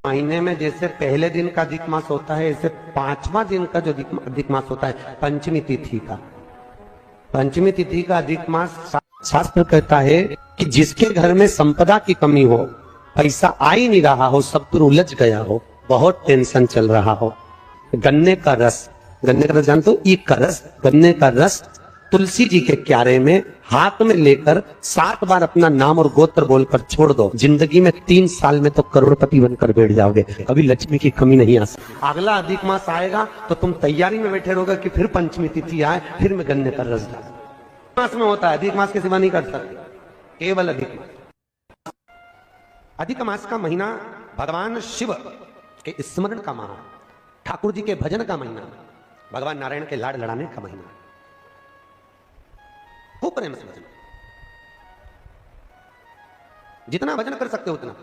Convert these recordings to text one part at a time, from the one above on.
महीने में जैसे पहले दिन का अधिक मास होता है, ऐसे 5वां दिन का जो अधिक मास होता है पंचमी तिथि का, पंचमी तिथि का अधिक मास शास्त्र कहता है कि जिसके घर में संपदा की कमी हो, पैसा आ ही नहीं रहा हो, सब दूर उलझ गया हो, बहुत टेंशन चल रहा हो, गन्ने का रस जानते हो, ईख का रस, गन्ने का रस तुलसी जी के क्यारे में हाथ में लेकर 7 बार अपना नाम और गोत्र बोलकर छोड़ दो, जिंदगी में 3 साल में तो करोड़पति बनकर बैठ जाओगे, कभी लक्ष्मी की कमी नहीं आ सकती। अगला अधिक मास आएगा तो तुम तैयारी में बैठे रहोगे कि फिर पंचमी तिथि आए, फिर मैं गन्ने का रस डाल। मास में होता है, अधिक मास के सिवा नहीं कर सकते, केवल अधिक मास। अधिक मास का महीना भगवान शिव के स्मरण का माह, ठाकुर जी के भजन का महीना, भगवान नारायण के लाड लड़ाने का महीना, खूब प्रेम से भजन, जितना भजन कर सकते हो उतना,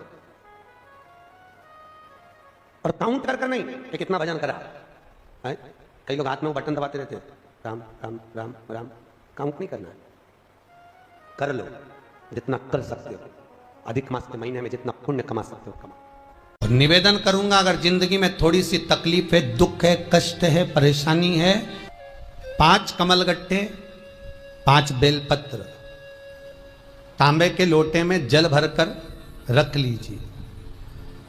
और काउंट कर नहीं कि कितना भजन करा है। कई लोग हाथ में वो बटन दबाते रहते हैं, राम राम राम राम, काउंट नहीं करना है, कर लो जितना कर सकते हो, अधिक मास के महीने में जितना पुण्य कमा सकते हो कमा। और निवेदन करूंगा, अगर जिंदगी में थोड़ी सी तकलीफ है, दुख है, कष्ट है, परेशानी है, 5 कमलगट्टे, 5 बेलपत्र तांबे के लोटे में जल भरकर रख लीजिए,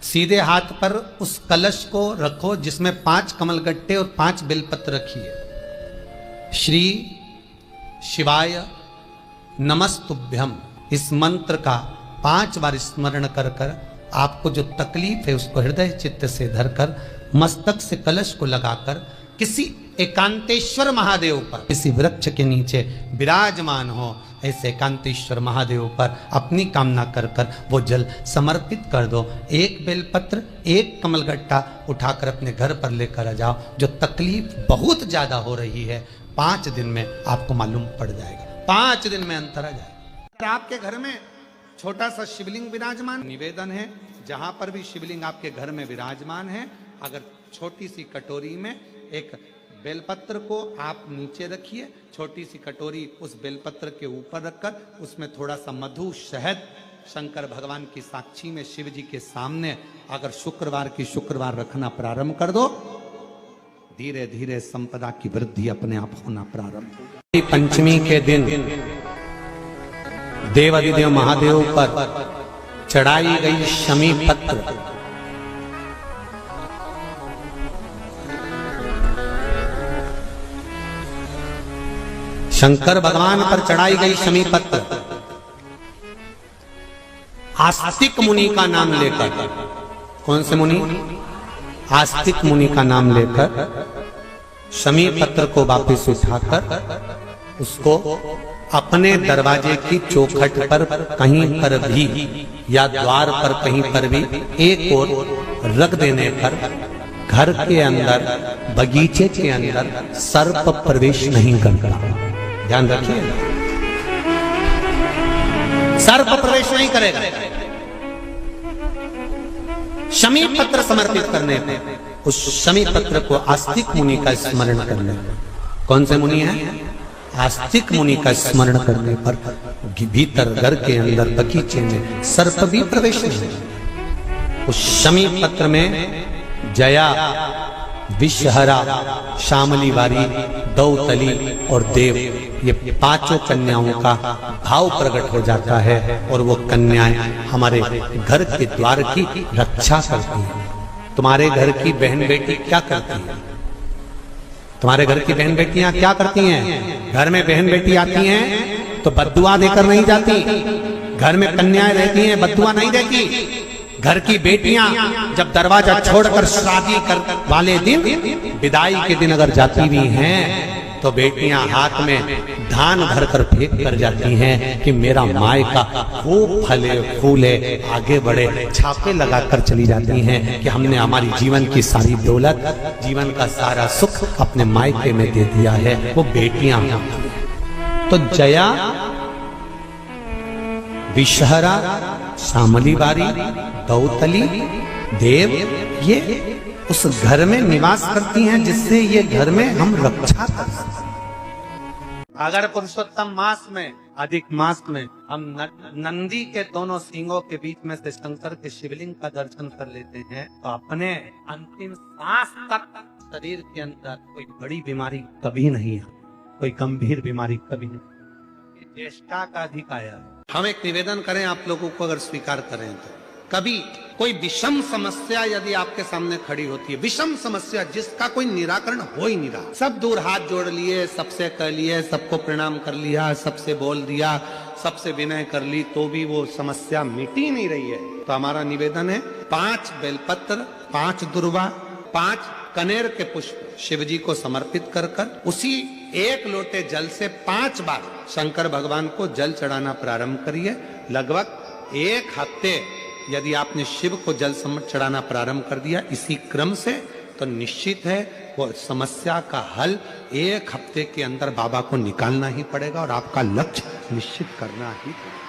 सीधे हाथ पर उस कलश को रखो जिसमें 5 कमलगट्टे और 5 बेलपत्र रखिए। श्री शिवाय नमस्तुभ्यम, इस मंत्र का 5 बार स्मरण कर कर आपको जो तकलीफ है उसको हृदय चित्त से धरकर मस्तक से कलश को लगाकर किसी एकांतेश्वर महादेव पर, किसी वृक्ष के नीचे विराजमान हो, ऐसे एकांतेश्वर महादेव पर अपनी कामना कर कर वो जल समर्पित कर दो। 1 बेलपत्र, 1 कमलगट्टा उठाकर अपने घर पर लेकर आ जाओ। जो तकलीफ बहुत ज्यादा हो रही है 5 दिन में आपको मालूम पड़ जाएगा, 5 दिन में अंतर आ जाएगा। आपके घर में छोटा सा शिवलिंग विराजमान, निवेदन है जहां पर भी शिवलिंग आपके घर में विराजमान है, अगर छोटी सी कटोरी में एक बेलपत्र को आप नीचे रखिए, छोटी सी कटोरी उस बेलपत्र के ऊपर रखकर उसमें थोड़ा सा मधु शहद शंकर भगवान की साक्षी में शिव जी के सामने अगर शुक्रवार रखना प्रारंभ कर दो, धीरे धीरे संपदा की वृद्धि अपने आप होना प्रारंभ होगी। पंचमी के दिन देवाधिदेव महादेव पर चढ़ाई गई शमी पत्र, शंकर भगवान पर चढ़ाई गई शमी पत्र आस्तिक मुनि का नाम लेकर, कौन से मुनि? आस्तिक मुनि का नाम लेकर शमी पत्र को वापस उठाकर उसको अपने दरवाजे की चौखट पर कहीं पर भी या द्वार पर कहीं पर भी एक ओर रख देने पर घर के अंदर, बगीचे के अंदर सर्प प्रवेश नहीं करता। ध्यान रखिए, सर्प प्रवेश नहीं करेगा। शमी पत्र समर्पित करने पर उस शमी पत्र को आस्तिक मुनि का स्मरण करने, कौन से मुनि है? आस्तिक मुनि का स्मरण करने पर भीतर घर के अंदर बगीचे में सर्प भी प्रवेश नहीं। उस शमी पत्र में जया, विषहरा, शामली वारी, दौतली और देव, ये 5 कन्याओं का भाव प्रकट हो जाता है और वो कन्याएं हमारे घर के द्वार की रक्षा करती हैं। तुम्हारे घर की बहन बेटी क्या करती है? तुम्हारे घर की बहन बेटियां क्या करती हैं? घर में बहन बेटी आती हैं तो बद्दुआ देकर नहीं जाती, घर में कन्याएं रहती हैं बद्दुआ नहीं देती। घर की बेटियां जब दरवाजा छोड़कर शादी कर वाले दिन, विदाई के दिन अगर जाती भी हैं तो बेटियां हाथ में धान भरकर फेंक कर जाती हैं कि मेरा मायका खूब फले फूले आगे बढ़े, छापे लगाकर चली जाती हैं कि हमने हमारी जीवन की सारी दौलत, जीवन का सारा सुख अपने मायके में दे दिया है। वो बेटियां तो जया, विषहरा, शामली बारी, दौतली, देव, ये उस घर में निवास करती हैं जिससे ये घर में हम रक्षा कर सकते। अगर पुरुषोत्तम मास में, अधिक मास में हम नंदी के दोनों सींगों के बीच में से शंकर के शिवलिंग का दर्शन कर लेते हैं तो अपने अंतिम सांस तक शरीर के अंदर कोई बड़ी बीमारी कभी नहीं है, कोई गंभीर बीमारी कभी नहीं। ये चेष्टा का अधिकार है। हम एक निवेदन करें आप लोगों को, अगर स्वीकार करें तो कभी कोई विषम समस्या यदि आपके सामने खड़ी होती है, विषम समस्या जिसका कोई निराकरण हो ही नहीं रहा, सब दूर हाथ जोड़ लिए, सबसे कह लिए, सबको प्रणाम कर लिया, सबसे बोल दिया, सबसे विनय कर ली, तो भी वो समस्या मिटी नहीं रही है, तो हमारा निवेदन है 5 बेलपत्र, 5 दुर्वा, 5 कनेर के पुष्प शिव जी को समर्पित कर कर उसी 1 लोटे जल से 5 बार शंकर भगवान को जल चढ़ाना प्रारंभ करिए। लगभग 1 हफ्ते यदि आपने शिव को जल चढ़ाना प्रारंभ कर दिया इसी क्रम से, तो निश्चित है वो समस्या का हल 1 हफ्ते के अंदर बाबा को निकालना ही पड़ेगा और आपका लक्ष्य निश्चित करना ही पड़ेगा।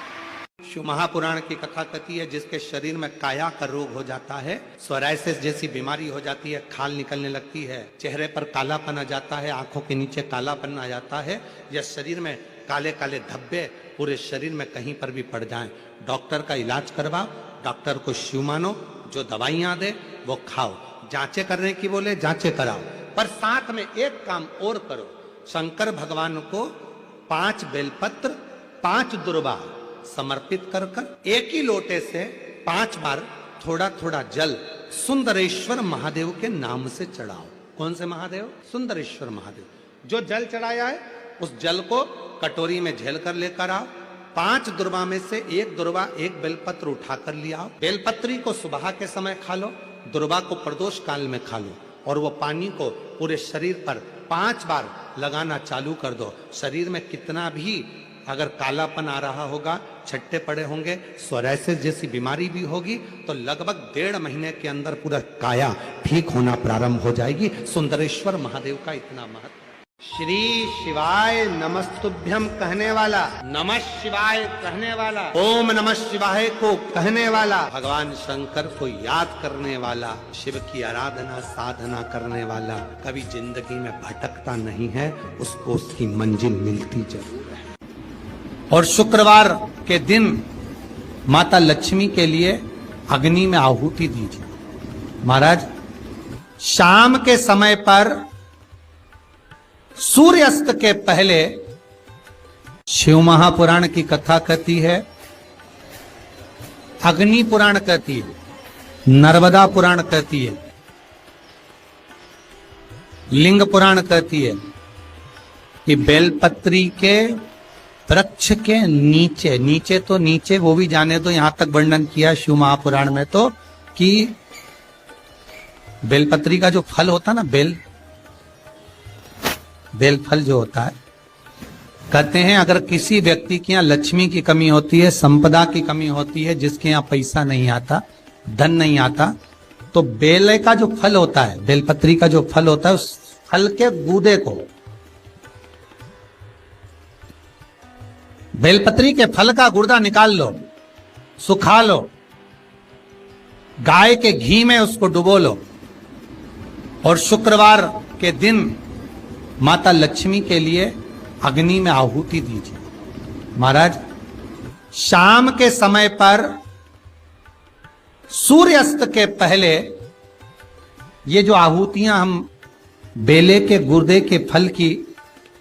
शिव महापुराण की कथा कहती है जिसके शरीर में काया का रोग हो जाता है, सोरायसिस जैसी बीमारी हो जाती है, खाल निकलने लगती है, चेहरे पर कालापन आ जाता है, आंखों के नीचे कालापन आ जाता है, या शरीर में काले काले धब्बे पूरे शरीर में कहीं पर भी पड़ जाएं, डॉक्टर का इलाज करवाओ, डॉक्टर को शिव मानो, जो दवाइयां दे वो खाओ, जांचें करने की बोले जांचें कराओ, पर साथ में एक काम और करो, शंकर भगवान को 5 बेलपत्र 5 दुर्वा समर्पित कर कर एक ही लोटे से 5 बार थोड़ा थोड़ा जल सुंदरेश्वर महादेव के नाम से चढ़ाओ। कौन से महादेव? सुंदरेश्वर महादेव। जो जल चढ़ाया है उस जल को कटोरी में झेल कर लेकर आओ, 5 दुर्वा में से 1 दुर्वा 1 बेलपत्र उठा कर लिया। बेलपत्री को सुबह के समय खा लो, दुर्वा को प्रदोष काल में खा लो, और वो पानी को पूरे शरीर पर 5 बार लगाना चालू कर दो। शरीर में कितना भी अगर कालापन आ रहा होगा, छट्टे पड़े होंगे, सोरायसिस जैसी बीमारी भी होगी, तो लगभग 1.5 महीने के अंदर पूरा काया ठीक होना प्रारंभ हो जाएगी। सुंदरेश्वर महादेव का इतना महत्व। श्री शिवाय नमस्तुभ्यम कहने वाला, नमः शिवाय कहने वाला, ओम नमः शिवाय को कहने वाला, भगवान शंकर को याद करने वाला, शिव की आराधना साधना करने वाला कभी जिंदगी में भटकता नहीं है, उसको उसकी मंजिल मिलती जरूर है। और शुक्रवार के दिन माता लक्ष्मी के लिए अग्नि में आहुति दीजिए। महाराज, शाम के समय पर सूर्यास्त के पहले शिव महापुराण की कथा कहती है, अग्नि पुराण कहती है, नर्मदा पुराण कहती है, लिंग पुराण कहती है कि बेलपत्री के वृक्ष के नीचे, नीचे तो नीचे वो भी जाने दो, यहां तक वर्णन किया शिव महापुराण में तो कि बेलपत्री का जो फल होता ना, बेल फल जो होता है, कहते हैं अगर किसी व्यक्ति के यहाँ लक्ष्मी की कमी होती है, संपदा की कमी होती है, जिसके यहाँ पैसा नहीं आता, धन नहीं आता, तो बेल का जो फल होता है, बेलपत्री का जो फल होता है, उस फल के गूदे को, बेलपत्री के फल का गुर्दा निकाल लो, सुखा लो, गाय के घी में उसको डुबो लो, और शुक्रवार के दिन माता लक्ष्मी के लिए अग्नि में आहुति दीजिए। महाराज, शाम के समय पर सूर्यास्त के पहले ये जो आहुतियां हम बेले के गुर्दे के फल की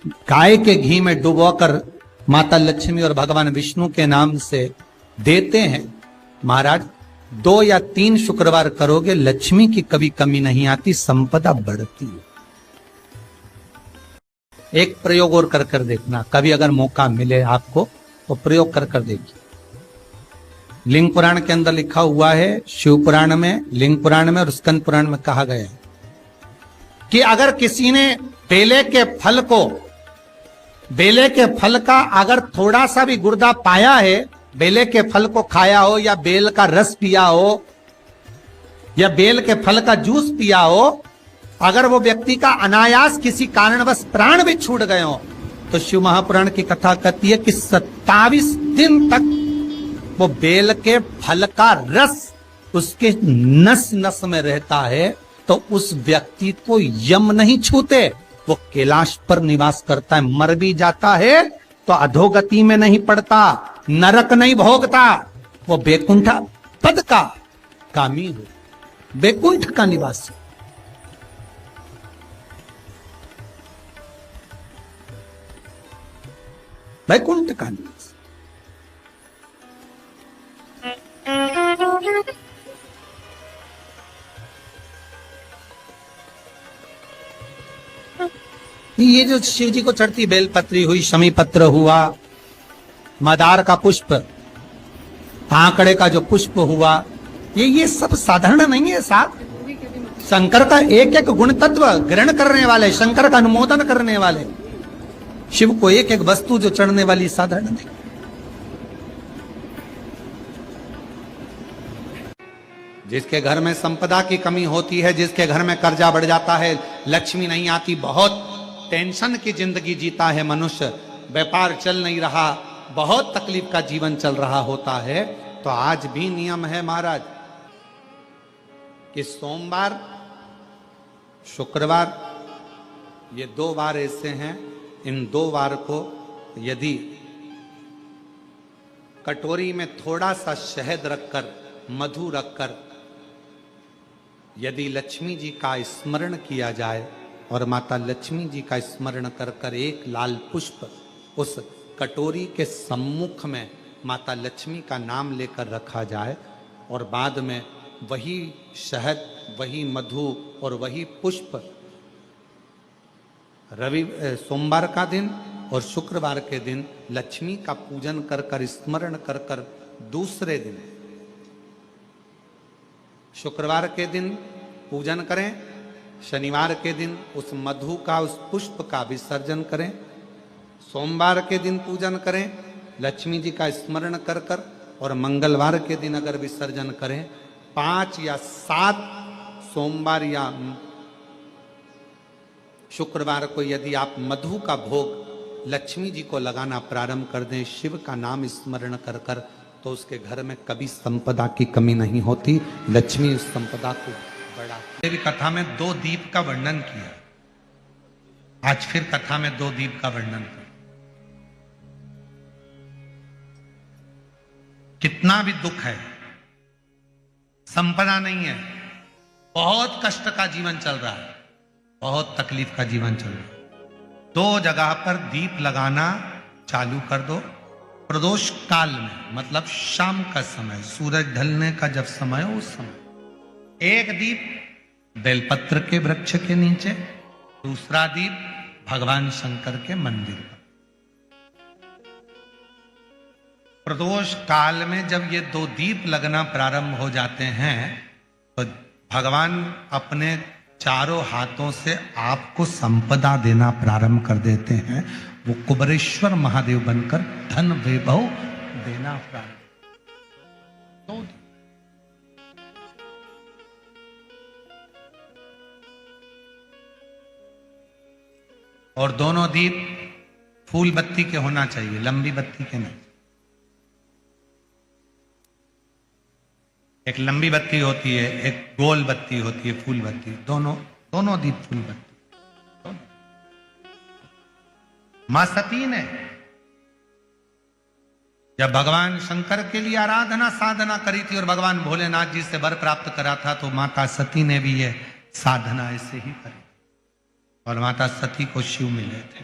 गाय के घी में डुबोकर माता लक्ष्मी और भगवान विष्णु के नाम से देते हैं, महाराज 2 या 3 शुक्रवार करोगे, लक्ष्मी की कभी कमी नहीं आती, संपदा बढ़ती है। एक प्रयोग और कर कर देखना, कभी अगर मौका मिले आपको तो प्रयोग कर कर देखिए। लिंग पुराण के अंदर लिखा हुआ है, शिव पुराण में, लिंग पुराण में और स्कंद पुराण में कहा गया है कि अगर किसी ने बेले के फल का अगर थोड़ा सा भी गुर्दा पाया है, बेले के फल को खाया हो, या बेल का रस पिया हो, या बेल के फल का जूस पिया हो, अगर वो व्यक्ति का अनायास किसी कारणवश प्राण भी छूट गए हो, तो शिव महापुराण की कथा कहती है कि 27 दिन तक वो बेल के फल का रस उसके नस नस में रहता है, तो उस व्यक्ति को यम नहीं छूते, वो कैलाश पर निवास करता है। मर भी जाता है तो अधोगति में नहीं पड़ता, नरक नहीं भोगता, वो बैकुंठ पद का कामी हो, बैकुंठ का निवासी। बैकुंठ का निवासी। ये जो शिव जी को चढ़ती बेलपत्री हुई, शमी पत्र हुआ, मदार का पुष्प, आंकड़े का जो पुष्प हुआ, ये सब साधारण नहीं है साहब। शंकर का एक एक गुण तत्व ग्रहण करने वाले, शंकर का अनुमोदन करने वाले, शिव को एक एक वस्तु जो चढ़ने वाली साधारण नहीं। जिसके घर में संपदा की कमी होती है, जिसके घर में कर्जा बढ़ जाता है, लक्ष्मी नहीं आती, बहुत टेंशन की जिंदगी जीता है मनुष्य, व्यापार चल नहीं रहा, बहुत तकलीफ का जीवन चल रहा होता है, तो आज भी नियम है महाराज कि सोमवार, शुक्रवार, ये 2 वार ऐसे हैं, इन 2 वार को यदि कटोरी में थोड़ा सा शहद रखकर, मधु रखकर यदि लक्ष्मी जी का स्मरण किया जाए और माता लक्ष्मी जी का स्मरण कर कर एक लाल पुष्प उस कटोरी के सम्मुख में माता लक्ष्मी का नाम लेकर रखा जाए और बाद में वही शहद, वही मधु और वही पुष्प सोमवार का दिन और शुक्रवार के दिन लक्ष्मी का पूजन कर कर, स्मरण कर कर, दूसरे दिन शुक्रवार के दिन पूजन करें, शनिवार के दिन उस मधु का, उस पुष्प का विसर्जन करें, सोमवार के दिन पूजन करें लक्ष्मी जी का स्मरण कर कर, और मंगलवार के दिन अगर विसर्जन करें, 5 या 7 सोमवार या शुक्रवार को यदि आप मधु का भोग लक्ष्मी जी को लगाना प्रारंभ कर दें, शिव का नाम स्मरण कर कर, तो उसके घर में कभी संपदा की कमी नहीं होती, लक्ष्मी उस संपदा को बढ़ा। देवी कथा में 2 दीप का वर्णन किया, आज फिर कथा में 2 दीप का वर्णन कर। कितना भी दुख है, संपदा नहीं है, बहुत कष्ट का जीवन चल रहा है, बहुत तकलीफ का जीवन चल रहा है, 2 जगह पर दीप लगाना चालू कर दो। प्रदोष काल में, मतलब शाम का समय, सूरज ढलने का जब समय हो, उस समय एक दीप बेलपत्र के वृक्ष के नीचे, दूसरा दीप भगवान शंकर के मंदिर पर। प्रदोष काल में जब ये 2 दीप लगना प्रारंभ हो जाते हैं तो भगवान अपने चारों हाथों से आपको संपदा देना प्रारंभ कर देते हैं। वो कुबरेश्वर महादेव बनकर धन वैभव देना प्रारंभ। और दोनों दीप फूल बत्ती के होना चाहिए, लंबी बत्ती के नहीं। एक लंबी बत्ती होती है, एक गोल बत्ती होती है, फूल बत्ती, दोनों दीप फूल बत्ती। मां सती ने जब भगवान शंकर के लिए आराधना साधना करी थी और भगवान भोलेनाथ जी से वर प्राप्त करा था, तो माता सती ने भी ये साधना ऐसे ही करी और माता सती को शिव मिले थे।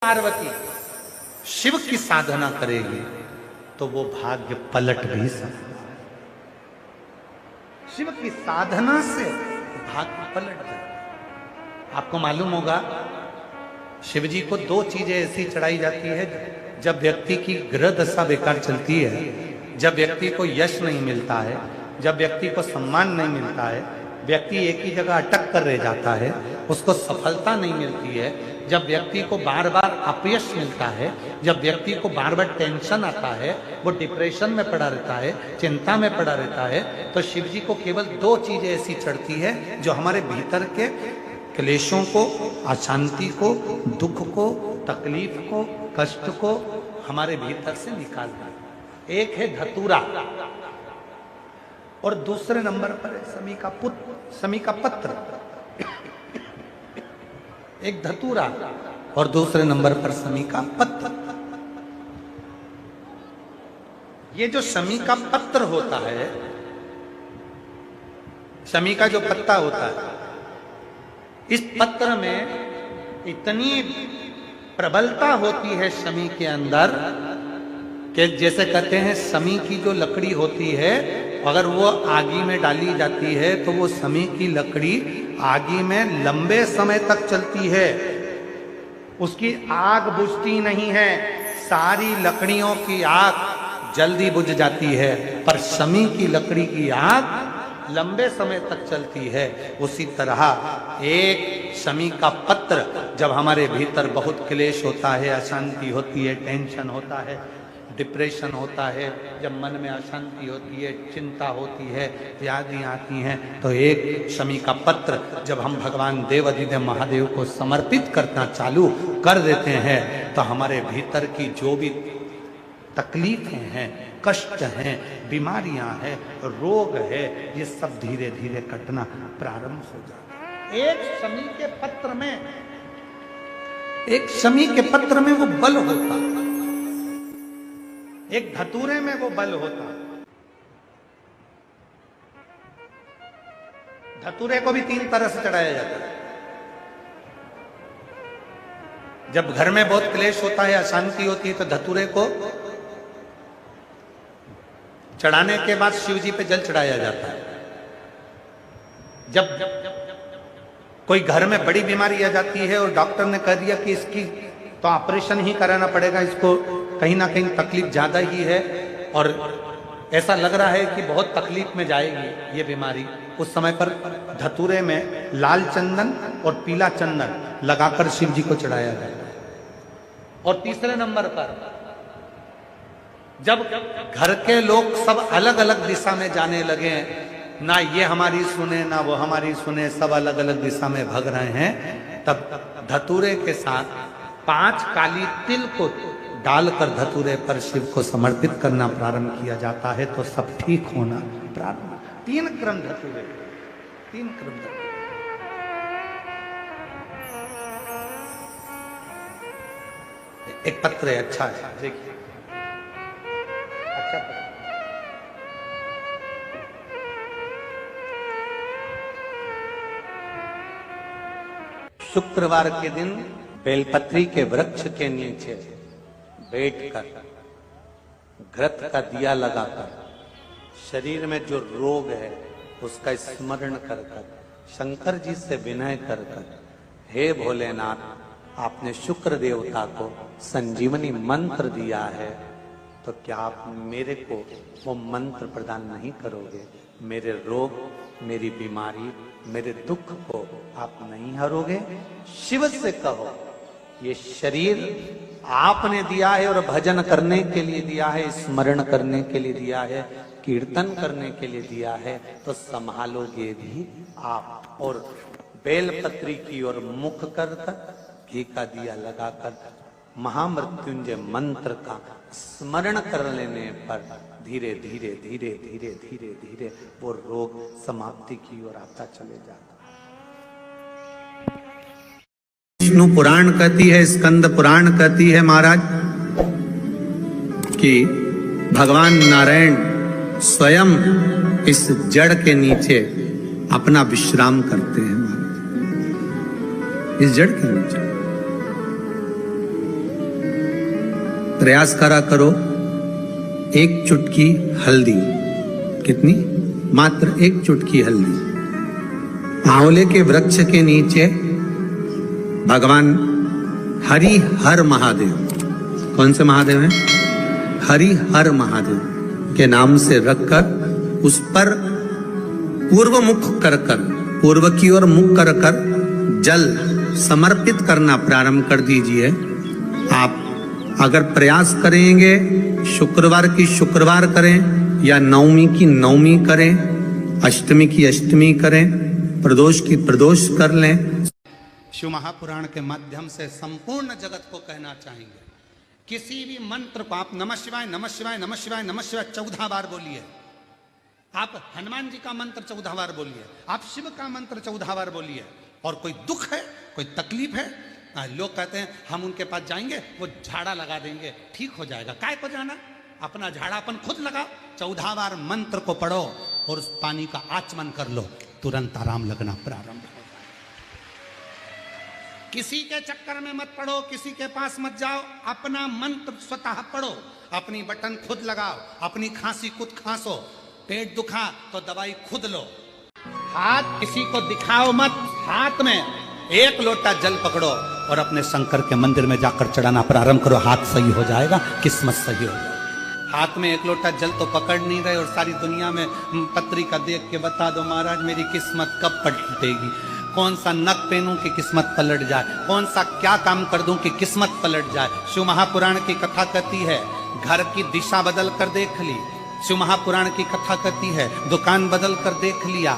पार्वती शिव की साधना करेगी तो वो भाग्य पलट भी सकता। शिव की साधना से भाग्य पलट जाए। आपको मालूम होगा शिव जी को 2 चीजें ऐसी चढ़ाई जाती है जब व्यक्ति की ग्रह दशा बेकार चलती है, जब व्यक्ति को यश नहीं मिलता है, जब व्यक्ति को सम्मान नहीं मिलता है, व्यक्ति एक ही जगह अटक कर रह जाता है, उसको सफलता नहीं मिलती है, जब व्यक्ति को बार बार अपयश मिलता है, जब व्यक्ति को बार बार टेंशन आता है, वो डिप्रेशन में पड़ा रहता है, चिंता में पड़ा रहता है, तो शिव जी को केवल 2 चीजें ऐसी चढ़ती है जो हमारे भीतर के क्लेशों को, अशांति को, दुख को, तकलीफ को, कष्ट को हमारे भीतर से निकालता है। एक है धतूरा और दूसरे नंबर पर है समी का पत्र। एक धतूरा और दूसरे नंबर पर समी का पत्र। ये जो शमी का पत्र होता है, शमी का जो पत्ता होता है, इस पत्र में इतनी प्रबलता होती है शमी के अंदर कि जैसे कहते हैं शमी की जो लकड़ी होती है अगर वो आगी में डाली जाती है तो वो शमी की लकड़ी आगी में लंबे समय तक चलती है, उसकी आग बुझती नहीं है। सारी लकड़ियों की आग जल्दी बुझ जाती है, पर शमी की लकड़ी की आग लंबे समय तक चलती है। उसी तरह एक शमी का पत्र जब हमारे भीतर बहुत क्लेश होता है, अशांति होती है, टेंशन होता है, डिप्रेशन होता है, जब मन में अशांति होती है, चिंता होती है, व्याधि आती हैं, तो एक शमी का पत्र जब हम भगवान देवाधिदेव महादेव को समर्पित करना चालू कर देते हैं तो हमारे भीतर की जो भी तकलीफें हैं, कष्ट हैं, बीमारियां हैं, रोग है, ये सब धीरे धीरे कटना प्रारंभ हो जाता है। एक शमी के पत्र में वो बल होता, एक धतूरे में वो बल होता। धतूरे को भी 3 तरह से चढ़ाया जाता है। जब घर में बहुत क्लेश होता है, अशांति होती है, तो धतूरे को चढ़ाने के बाद शिव जी पे जल चढ़ाया जाता है। जब कोई घर में बड़ी बीमारी आ जाती है और डॉक्टर ने कह दिया कि इसकी तो ऑपरेशन ही कराना पड़ेगा, इसको कहीं ना कहीं तकलीफ ज्यादा ही है और ऐसा लग रहा है कि बहुत तकलीफ में जाएगी ये बीमारी, उस समय पर धतूरे में लाल चंदन और पीला चंदन लगाकर शिव जी को चढ़ाया जाता है। और तीसरे नंबर पर जब घर के लोग सब अलग अलग दिशा में जाने लगे, ना ये हमारी सुने ना वो हमारी सुने, सब अलग अलग दिशा में भाग रहे हैं, तब धतूरे के साथ 5 काली तिल को डालकर धतूरे पर शिव को समर्पित करना प्रारंभ किया जाता है तो सब ठीक होना प्रारंभ। 3 क्रम धतूरे, 3 क्रम धतूरे। एक पत्र है, अच्छा है, देखिए अच्छा पत्र। शुक्रवार के दिन बेलपत्री के वृक्ष के नीचे बैठकर घृत का दिया लगाकर शरीर में जो रोग है उसका स्मरण कर कर शंकर जी से विनय कर कर, हे भोलेनाथ, आपने शुक्र देवता को संजीवनी मंत्र दिया है तो क्या आप मेरे को वो मंत्र प्रदान नहीं करोगे? मेरे रोग, मेरी बीमारी, मेरे दुख को आप नहीं हरोगे? शिव से कहो, ये शरीर आपने दिया है और भजन करने के लिए दिया है, स्मरण करने के लिए दिया है, कीर्तन करने के लिए दिया है, तो संभालोगे भी आप। और बेलपत्री की ओर मुख कर घी का दिया लगाकर महामृत्युंजय मंत्र का स्मरण कर लेने पर धीरे धीरे धीरे धीरे धीरे धीरे वो रोग समाप्ति की ओर आता चले जाता। विष्णु पुराण कहती है, स्कंद पुराण कहती है महाराज कि भगवान नारायण स्वयं इस जड़ के नीचे अपना विश्राम करते हैं महाराज, इस जड़ के नीचे। प्रयास करा करो, एक चुटकी हल्दी, कितनी? मात्र 1 चुटकी हल्दी, आंवले के वृक्ष के नीचे भगवान हरि हर महादेव, कौन से महादेव हैं? हरि हर महादेव के नाम से रखकर उस पर पूर्व मुख कर कर, पूर्व की ओर मुख कर कर जल समर्पित करना प्रारंभ कर दीजिए। आप अगर प्रयास करेंगे, शुक्रवार की शुक्रवार करें या नवमी की नवमी करें, अष्टमी की अष्टमी करें, प्रदोष की प्रदोष कर लें। शिव महापुराण के माध्यम से संपूर्ण जगत को कहना चाहेंगे, किसी भी मंत्र को आप नमः शिवाय नमः शिवाय नमः शिवाय नमः शिवाय 14 बार बोलिए। आप हनुमान जी का मंत्र 14 बार बोलिए, आप शिव का मंत्र 14 बार बोलिए। और कोई दुख है, कोई तकलीफ है, लोग कहते हैं हम उनके पास जाएंगे, वो झाड़ा लगा देंगे, ठीक हो जाएगा। काय को जाना? अपना झाड़ापन खुद लगाओ, 14 बार मंत्र को पढ़ो और उस पानी का आचमन कर लो, तुरंत आराम लगना प्रारंभ हो। किसी के चक्कर में मत पढ़ो, किसी के पास मत जाओ, अपना मंत्र स्वतः पढ़ो, अपनी बटन खुद लगाओ, अपनी खांसी खुद खांसो, पेट दुखा तो दवाई खुद लो, हाथ किसी को दिखाओ मत, हाथ में 1 लोटा जल पकड़ो और अपने शंकर के मंदिर में जाकर चढ़ाना प्रारंभ करो, हाथ सही हो जाएगा, किस्मत सही हो जाएगी। हाथ में 1 लोटा जल तो पकड़ नहीं रहे और सारी दुनिया में पत्रिका देख के बता दो महाराज मेरी किस्मत कब पलटेगी, कौन सा नक पहनूं कि किस्मत पलट जाए, कौन सा क्या काम कर दूं कि किस्मत पलट जाए। शिव महापुराण की कथा कहती है घर की दिशा बदल कर देख ली, शिव महापुराण की कथा कहती है दुकान बदल कर देख लिया,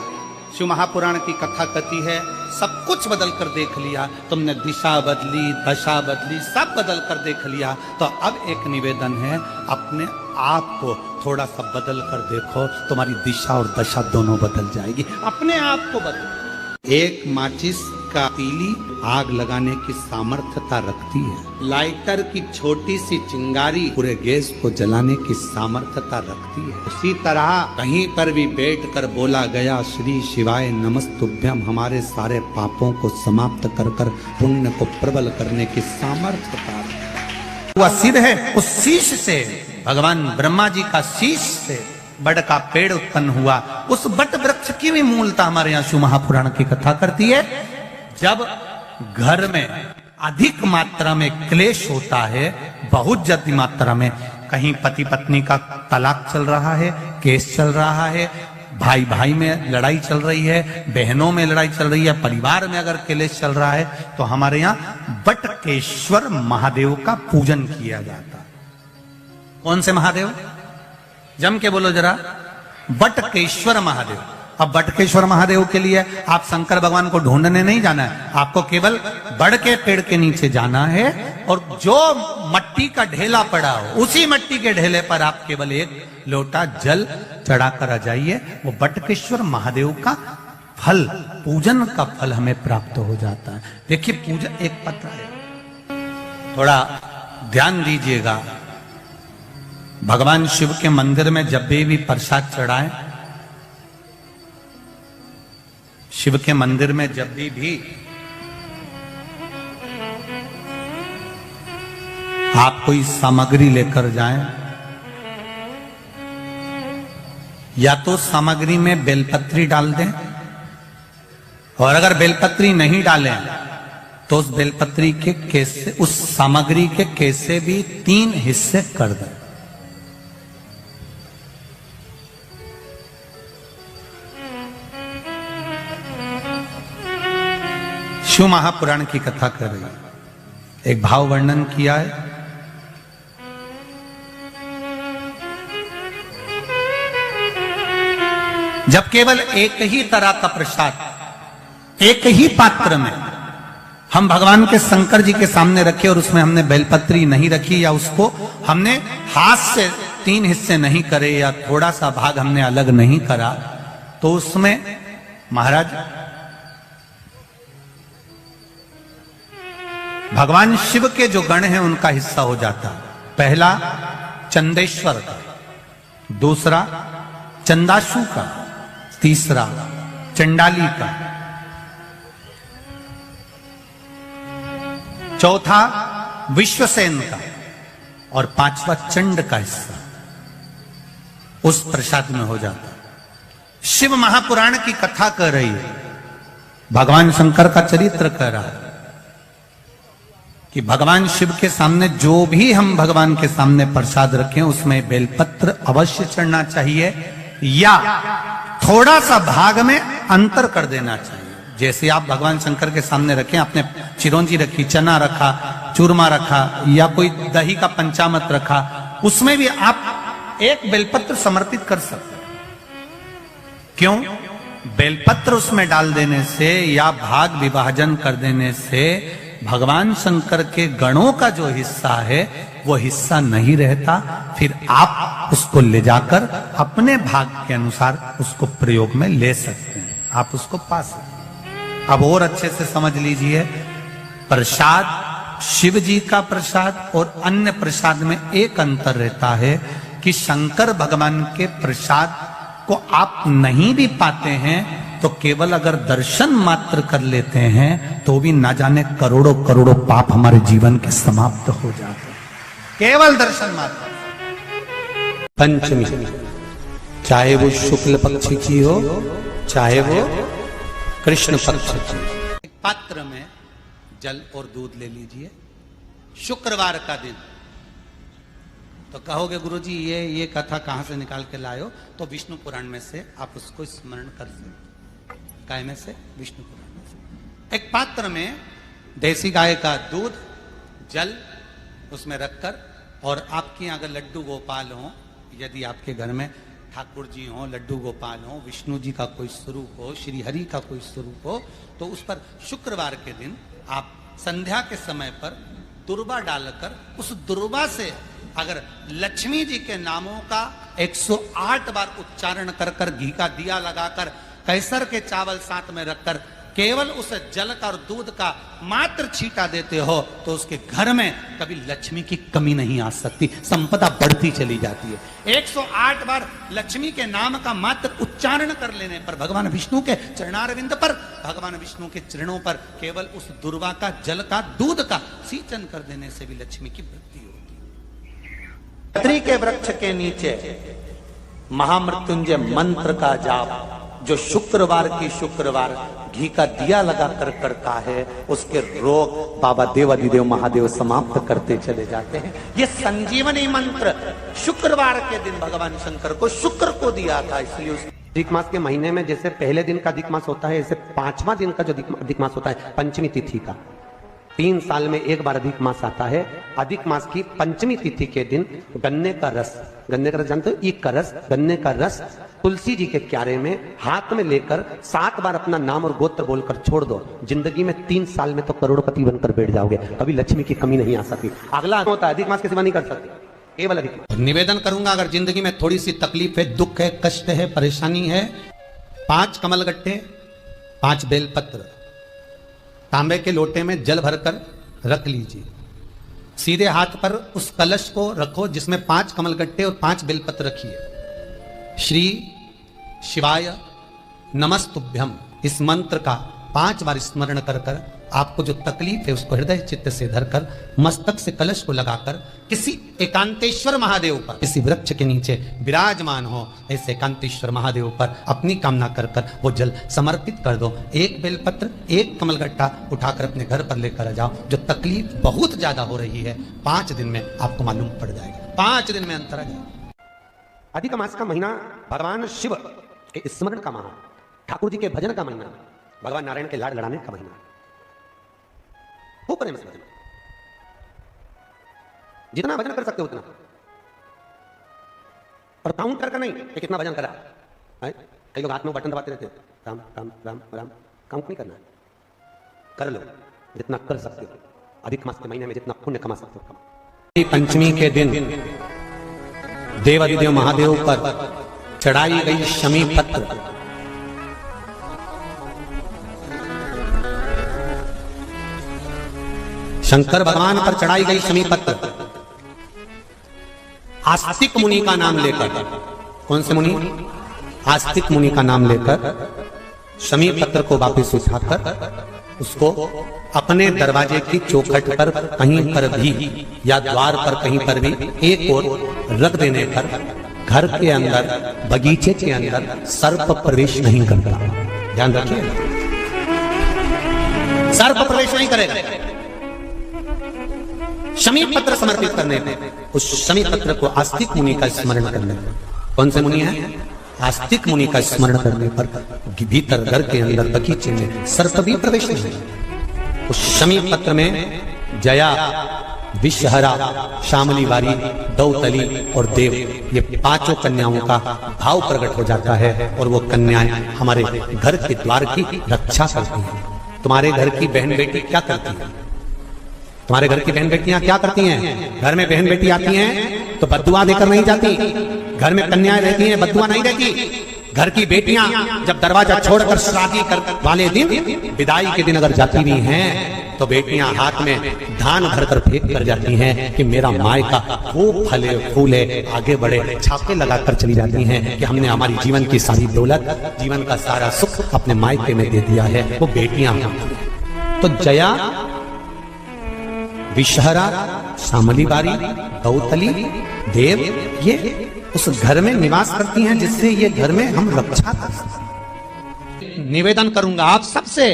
शिव महापुराण की कथा कहती है सब कुछ बदल कर देख लिया, तुमने दिशा बदली, दशा बदली, सब बदल कर देख लिया, तो अब एक निवेदन है अपने आप को थोड़ा सा बदल कर देखो, तुम्हारी दिशा और दशा दोनों बदल जाएगी, अपने आप को बदलो। एक माचिस का तीली आग लगाने की सामर्थ्यता रखती है, लाइटर की छोटी सी चिंगारी पूरे गैस को जलाने की सामर्थ्यता रखती है। उसी तरह कहीं पर भी बैठकर बोला गया श्री शिवाय नमस्तुभ्यम, हमारे सारे पापों को समाप्त कर कर पुण्य को प्रबल करने की सामर्थ्यता वह सिर है, उस शीश से भगवान ब्रह्मा जी का शीश से बड़ का पेड़ उत्पन्न हुआ, उस बट वृक्ष की भी मूलता हमारे यहाँ शिव महापुराण की कथा करती है। जब घर में अधिक मात्रा में क्लेश होता है, बहुत ज्यादा मात्रा में, कहीं पति पत्नी का तलाक चल रहा है, केस चल रहा है, भाई भाई में लड़ाई चल रही है, बहनों में लड़ाई चल रही है, परिवार में अगर क्लेश चल रहा है, तो हमारे यहाँ बटकेश्वर महादेव का पूजन किया जाता है। कौन से महादेव? जम के बोलो जरा, बटकेश्वर महादेव। अब बटकेश्वर महादेव के लिए आप शंकर भगवान को ढूंढने नहीं जाना है, आपको केवल बड़ के पेड़ के नीचे जाना है और जो मट्टी का ढेला पड़ा हो उसी मट्टी के ढेले पर आप केवल 1 लोटा जल चढ़ाकर आ जाइए, वो बटकेश्वर महादेव का फल, पूजन का फल हमें प्राप्त हो जाता है। देखिए पूजन एक पत्र है, थोड़ा ध्यान दीजिएगा। भगवान शिव के मंदिर में जब भी प्रसाद चढ़ाएं, शिव के मंदिर में जब भी आप कोई सामग्री लेकर जाएं, या तो सामग्री में बेलपत्री डाल दें, और अगर बेलपत्री नहीं डालें तो उस बेलपत्री के केसे, उस सामग्री के केसे भी 3 हिस्से कर दें। शिव महापुराण की कथा कर रही है, एक भाव वर्णन किया है। जब केवल एक ही तरह का प्रसाद एक ही पात्र में हम भगवान के शंकर जी के सामने रखे और उसमें हमने बेलपत्री नहीं रखी, या उसको हमने हाथ से 3 हिस्से नहीं करे, या थोड़ा सा भाग हमने अलग नहीं करा, तो उसमें महाराज भगवान शिव के जो गण हैं उनका हिस्सा हो जाता। पहला चंदेश्वर का, दूसरा चंदाशु का, तीसरा चंडाली का, चौथा विश्वसेन का, और 5वां चंड का हिस्सा उस प्रसाद में हो जाता। शिव महापुराण की कथा कर रही है, भगवान शंकर का चरित्र कह रहा है कि भगवान शिव के सामने जो भी हम भगवान के सामने प्रसाद रखें उसमें बेलपत्र अवश्य चढ़ना चाहिए, या थोड़ा सा भाग में अंतर कर देना चाहिए। जैसे आप भगवान शंकर के सामने रखें, आपने चिरौंजी रखी, चना रखा, चूरमा रखा, या कोई दही का पंचामृत रखा, उसमें भी आप 1 बेलपत्र समर्पित कर सकते हैं। क्यों? बेलपत्र उसमें डाल देने से या भाग विभाजन कर देने से भगवान शंकर के गणों का जो हिस्सा है वो हिस्सा नहीं रहता, फिर आप उसको ले जाकर अपने भाग के अनुसार उसको प्रयोग में ले सकते हैं, आप उसको पा सकते हैं। अब और अच्छे से समझ लीजिए, प्रसाद, शिव जी का प्रसाद और अन्य प्रसाद में एक अंतर रहता है कि शंकर भगवान के प्रसाद को आप नहीं भी पाते हैं तो केवल अगर दर्शन मात्र कर लेते हैं तो भी ना जाने करोड़ों करोड़ों पाप हमारे जीवन के समाप्त हो जाते हैं, केवल दर्शन मात्र। पंचमी, चाहे वो शुक्ल पक्ष की हो चाहे वो कृष्ण पक्ष की। एक पात्र में जल और दूध ले लीजिए, शुक्रवार का दिन। तो कहोगे गुरुजी ये कथा कहां से निकाल के लाए हो? तो विष्णु पुराण में से आप उसको स्मरण कर सकते। काय में से? विष्णु पुराण में से। एक पात्र में देसी गाय का दूध, जल उसमें रखकर, और आपके यहाँ अगर लड्डू गोपाल हो, यदि आपके घर में ठाकुर जी हो, लड्डू गोपाल हो, विष्णु जी का कोई स्वरूप हो, श्री हरि का कोई स्वरूप हो, तो उस पर शुक्रवार के दिन आप संध्या के समय पर दुर्वा डालकर उस दुर्वा से अगर लक्ष्मी जी के नामों का 108 बार उच्चारण कर कर, घी का दिया लगाकर, कैसर के चावल साथ में रखकर केवल उस जल का और दूध का मात्र छींटा देते हो तो उसके घर में कभी लक्ष्मी की कमी नहीं आ सकती, संपदा बढ़ती चली जाती है। 108 बार लक्ष्मी के नाम का मात्र उच्चारण कर लेने पर, भगवान विष्णु के चरणारविंद पर, भगवान विष्णु के चरणों पर केवल उस दुर्वा का, जल का, दूध का सींचन कर देने से भी लक्ष्मी की वृद्धि होती है। पत्री के वृक्ष के नीचे महामृत्युंजय मंत्र का जाप जो शुक्रवार की शुक्रवार घी का दिया लगा कर करता है, उसके रोग बाबा देवादिदेव महादेव समाप्त करते चले जाते हैं। ये संजीवनी मंत्र शुक्रवार के दिन भगवान शंकर को शुक्र को दिया था, इसलिए उस अधिक मास के महीने में जैसे पहले दिन का अधिक मास होता है, ऐसे 5वां दिन का जो अधिक मास होता है पंचमी तिथि का, 3 साल में एक बार अधिक मास आता है। अधिक मास की पंचमी तिथि के दिन गन्ने का रस जानते हो, ईख का रस, गन्ने का रस तुलसी जी के क्यारे में हाथ में लेकर 7 बार अपना नाम और गोत्र बोलकर छोड़ दो, जिंदगी में 3 साल में तो करोड़पति बनकर बैठ जाओगे, कभी लक्ष्मी की कमी नहीं आ सकती। अगला होता है अधिक मास की सेवा नहीं कर सकती, केवल अधिक। निवेदन करूंगा, अगर जिंदगी में थोड़ी सी तकलीफ है, दुख है, कष्ट है, परेशानी है, 5 कमलगट्टे, 5 बेलपत्र तांबे के लोटे में जल भरकर रख लीजिए। सीधे हाथ पर उस कलश को रखो जिसमें 5 कमलगट्टे और 5 बेलपत्र रखिए। श्री शिवाय नमस्तुभ्यम इस मंत्र का 5 बार स्मरण कर कर आपको जो तकलीफ है उसको हृदय चित्त से धरकर मस्तक से कलश को लगाकर किसी एकांतेश्वर महादेव पर, किसी वृक्ष के नीचे विराजमान हो ऐसे एकांतेश्वर महादेव पर अपनी कामना कर कर वो जल समर्पित कर दो। 1 बेलपत्र, 1 कमलगट्टा उठाकर अपने घर पर लेकर आ जाओ। जो तकलीफ बहुत ज्यादा हो रही है 5 दिन में आपको मालूम पड़ जाएगा, 5 दिन में अंतर आ जाएगा। अधिक मास का महीना भगवान शिव के स्मरण का महीना, ठाकुर जी के भजन का महीना, भगवान नारायण के लाड लड़ाने का महीना। खूब करें भजन, जितना भजन कर सकते हो उतना, और काउंट कर नहीं कि कितना भजन करा है। कई लोग हाथ में बटन दबाते रहते हैं, राम राम राम राम, काउंट नहीं करना है, कर लो जितना कर सकते हो। अधिक मास के महीने में जितना पुण्य कमा सकते हो कमा। पंचमी के दिन देवादिदेव महादेव पर चढ़ाई गई शमी पत्र, शंकर भगवान पर चढ़ाई गई शमी पत्र आस्तिक मुनि का नाम लेकर, कौन से मुनि? आस्तिक मुनि का नाम लेकर शमी पत्र को वापस उठाकर उसको अपने दरवाजे की चौखट पर कहीं पर भी या द्वार पर कहीं पर भी एक ओर रख देने पर घर के अंदर, बगीचे के अंदर सर्प प्रवेश नहीं करता। ध्यान रखिए, सर्प प्रवेश नहीं करेगा। शमी पत्र समर्पित करने पर उस शमी पत्र को आस्तिक मुनि का स्मरण करने पर, कौन से मुनि है? आस्तिक मुनि का स्मरण करने पर भीतर घर के अंदर बगीचे में सर्प भी प्रवेश नहीं। उस शमी पत्र में जया, विषहरा, शामली वारी, दौतली और देव, ये 5 कन्याओं का भाव प्रकट हो जाता है और वो कन्याएं हमारे घर के द्वार की रक्षा करती हैं। तुम्हारे घर की बहन बेटी क्या करती है? तुम्हारे घर की बहन बेटियां क्या करती हैं? घर में बहन बेटी आती हैं तो बद्दुआ देकर नहीं जाती। घर में कन्याएं रहती हैं, बद्दुआ नहीं देती। घर की बेटियां जब दरवाजा छोड़कर शादी कर वाले दिन, विदाई के दिन अगर जाती भी हैं तो बेटियां हाथ में धान भरकर फेंक कर जाती हैं कि मेरा मायका खूब फले फूले आगे बढ़े, छापे लगाकर चली जाती हैं कि हमने हमारी जीवन की सारी दौलत, जीवन का सारा सुख अपने मायके में दे दिया है। वो बेटियां तो जया, विषहरा, शामलीबारी, गौतली, देव, ये उस घर में निवास करती हैं जिससे ये घर में हम रक्षा कर सकते। निवेदन करूंगा आप सबसे,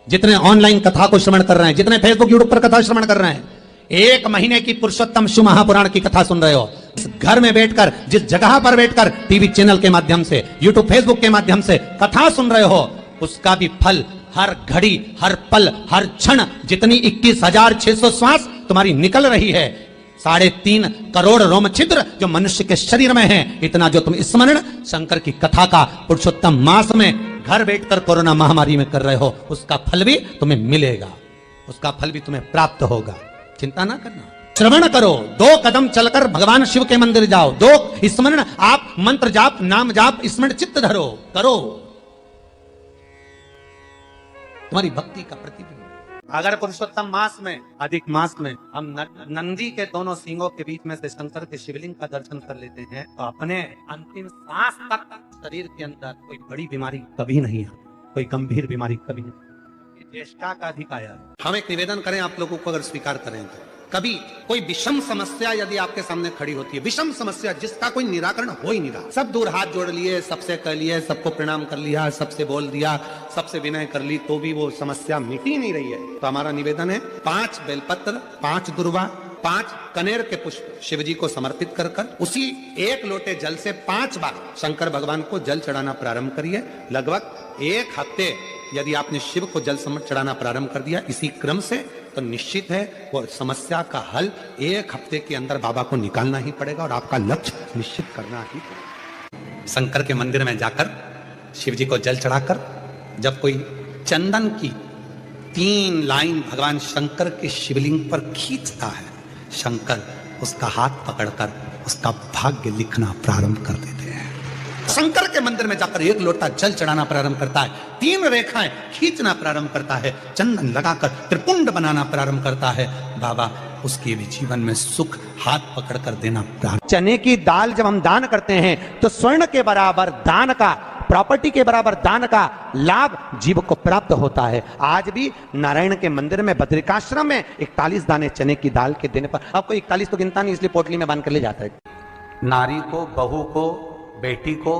जितने ऑनलाइन कथा को श्रवण कर रहे हैं, जितने फेसबुक यूट्यूब पर कथा श्रवण कर रहे हैं, 1 महीने की पुरुषोत्तम शिव महापुराण की कथा सुन रहे हो, घर में बैठकर, जिस जगह पर बैठकर टीवी चैनल के माध्यम से, यूट्यूब फेसबुक के माध्यम से कथा सुन रहे हो, उसका भी फल हर घड़ी, हर पल, हर क्षण, जितनी 21,600 श्वास तुम्हारी निकल रही है, 3.5 करोड़ रोम छिद्र जो मनुष्य के शरीर में है, इतना जो तुम स्मरण शंकर की कथा का पुरुषोत्तम मास में घर बैठकर कोरोना महामारी में कर रहे हो, उसका फल भी तुम्हें मिलेगा, उसका फल भी तुम्हें प्राप्त होगा। चिंता ना करना, श्रवण करो, 2 कदम चलकर भगवान शिव के मंदिर जाओ, 2 स्मरण, आप मंत्र जाप, नाम जाप, स्मरण चित्त धरो, करो, तुम्हारी भक्ति का प्रतिबिंब। अगर पुरुषोत्तम मास में, अधिक मास में हम नंदी के दोनों सींगों के बीच में से शंकर के शिवलिंग का दर्शन कर लेते हैं, तो अपने अंतिम सांस तक शरीर के अंदर कोई बड़ी बीमारी कभी नहीं है, कोई गंभीर बीमारी कभी नहीं। ज्येष्ठा का अधिकार है। हम एक निवेदन करें आप लोगों को, अगर स्वीकार करें तो कभी कोई विषम समस्या यदि आपके सामने खड़ी होती है, विषम समस्या जिसका कोई निराकरण हो ही नहीं रहा, सब दूर हाथ जोड़ लिए, सबसे कह लिए, सबको प्रणाम कर लिया, सबसे बोल दिया, सबसे विनय कर ली, तो भी वो समस्या मिट ही नहीं रही है, तो हमारा निवेदन है 5 बेलपत्र, 5 दुर्वा, 5 कनेर के पुष्प शिव जी को समर्पित कर कर उसी 1 लोटे जल से 5 बार शंकर भगवान को जल चढ़ाना प्रारंभ करिए। लगभग 1 हफ्ते यदि आपने शिव को जल चढ़ाना प्रारंभ कर दिया इसी क्रम से, तो निश्चित है वो समस्या का हल 1 हफ्ते के अंदर बाबा को निकालना ही पड़ेगा और आपका लक्ष्य निश्चित करना ही पड़ेगा। शंकर के मंदिर में जाकर शिव जी को जल चढ़ाकर जब कोई चंदन की 3 लाइन भगवान शंकर के शिवलिंग पर खींचता है, शंकर उसका हाथ पकड़कर उसका भाग्य लिखना प्रारंभ कर देते हैं। शंकर के मंदिर में जाकर 1 लोटा जल चढ़ाना प्रारंभ करता है, 3 रेखाएं खींचना प्रारंभ करता है, चंदन लगाकर त्रिपुंड बनाना प्रारंभ करता है, बाबा उसके भी जीवन में सुख हाथ पकड़कर देना प्रारंभ। चने की दाल जब हम दान करते हैं तो स्वर्ण के बराबर दान का, प्रॉपर्टी के बराबर दान का लाभ जीव को प्राप्त होता है। आज भी नारायण के मंदिर में बद्रिकाश्रम में 41 दाने चने की दाल के देने पर, आपको 41 तो गिनता नहीं इसलिए पोटली में बांध कर ले जाता है। नारी को, बहू को, बेटी को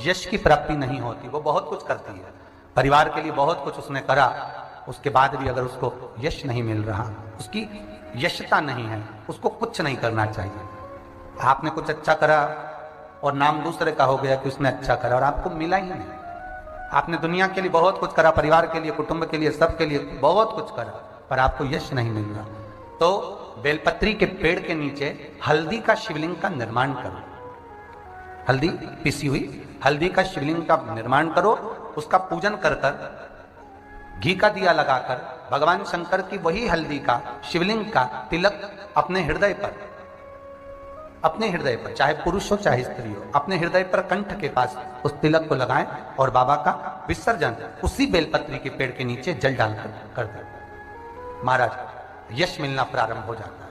यश की प्राप्ति नहीं होती, वो बहुत कुछ करती है, परिवार के लिए बहुत कुछ उसने करा, उसके बाद भी अगर उसको यश नहीं मिल रहा, उसकी यशता नहीं है, उसको कुछ नहीं करना चाहिए। आपने कुछ अच्छा करा और नाम दूसरे का हो गया कि उसने अच्छा करा और आपको मिला ही नहीं। आपने दुनिया के लिए बहुत कुछ करा, परिवार के लिए, कुटुंब के लिए, सबके लिए बहुत कुछ करा, पर आपको यश नहीं मिल रहा, तो बेलपत्री के पेड़ के नीचे हल्दी का शिवलिंग का निर्माण करो, हल्दी पिसी हुई हल्दी का शिवलिंग का निर्माण करो, उसका पूजन कर कर घी का दिया लगाकर भगवान शंकर की वही हल्दी का शिवलिंग का तिलक अपने हृदय पर, चाहे पुरुष हो चाहे स्त्री हो, अपने हृदय पर कंठ के पास उस तिलक को लगाएं और बाबा का विसर्जन उसी बेलपत्री के पेड़ के नीचे जल डालकर कर दें। महाराज यश मिलना प्रारंभ हो जाता है।